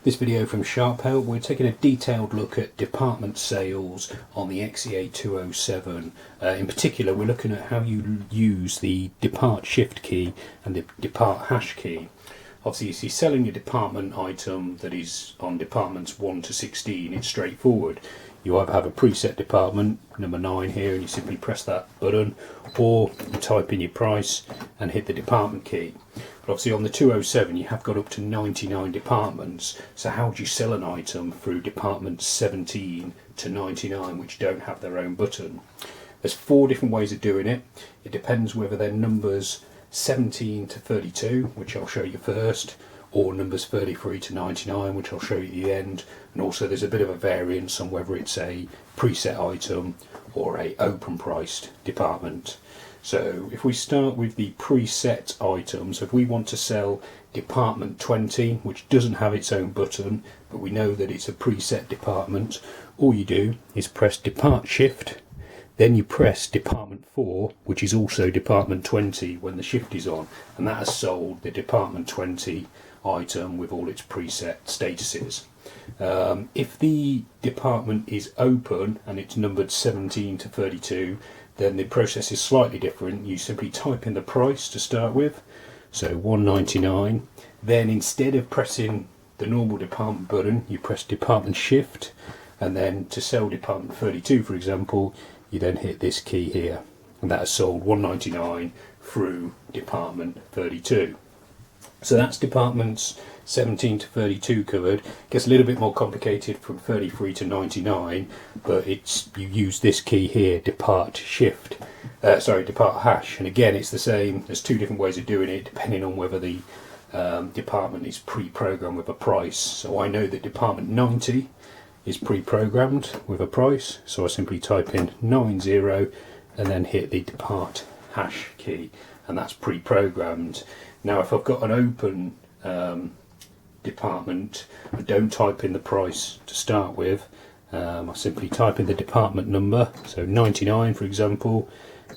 This video from Sharp Help, we're taking a detailed look at department sales on the XE-A207. In particular, we're looking at how you use the depart shift key and the depart hash key. Obviously, if you're selling a department item that is on departments 1 to 16, it's straightforward. You either have a preset department, number 9 here, and you simply press that button, or you type in your price and hit the department key. But obviously on the 207 you have got up to 99 departments, so how do you sell an item through departments 17 to 99 which don't have their own button? There's 4 different ways of doing it. It depends whether they're numbers 17 to 32, which I'll show you first, or numbers 33 to 99, which I'll show you at the end. And also there's a bit of a variance on whether it's a preset item or a open priced department. So if we start with the preset items, if we want to sell department 20, which doesn't have its own button, but we know that it's a preset department, all you do is press depart shift, then you press department 4, which is also department 20 when the shift is on, and that has sold the department 20 item with all its preset statuses. If the department is open and it's numbered 17 to 32, then the process is slightly different. You simply type in the price to start with, so $1.99. Then instead of pressing the normal department button, you press department shift, and then to sell department 32, for example, you then hit this key here, and that has sold $1.99 through department 32. So that's departments 17 to 32 covered. Gets a little bit more complicated from 33 to 99, but you use this key here, depart hash, and again it's the same. There's 2 different ways of doing it depending on whether the department is pre-programmed with a price. So I know that department 90 is pre-programmed with a price, so I simply type in 90 and then hit the depart hash key, and that's pre-programmed. Now if I've got an open department, I don't type in the price to start with. I simply type in the department number, so 99 for example,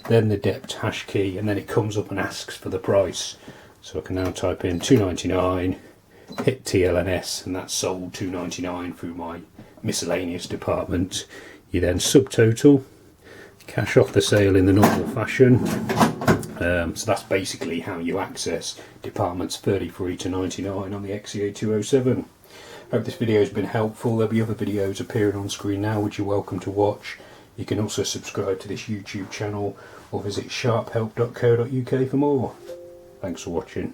then the DEPT hash key, and then it comes up and asks for the price. So I can now type in $2.99, hit TLNS, and that's sold $2.99 through my miscellaneous department. You then subtotal, cash off the sale in the normal fashion. So that's basically how you access departments 33 to 99 on the XE-A207. Hope this video has been helpful. There'll be other videos appearing on screen now which you're welcome to watch. You can also subscribe to this YouTube channel or visit sharphelp.co.uk for more. Thanks for watching.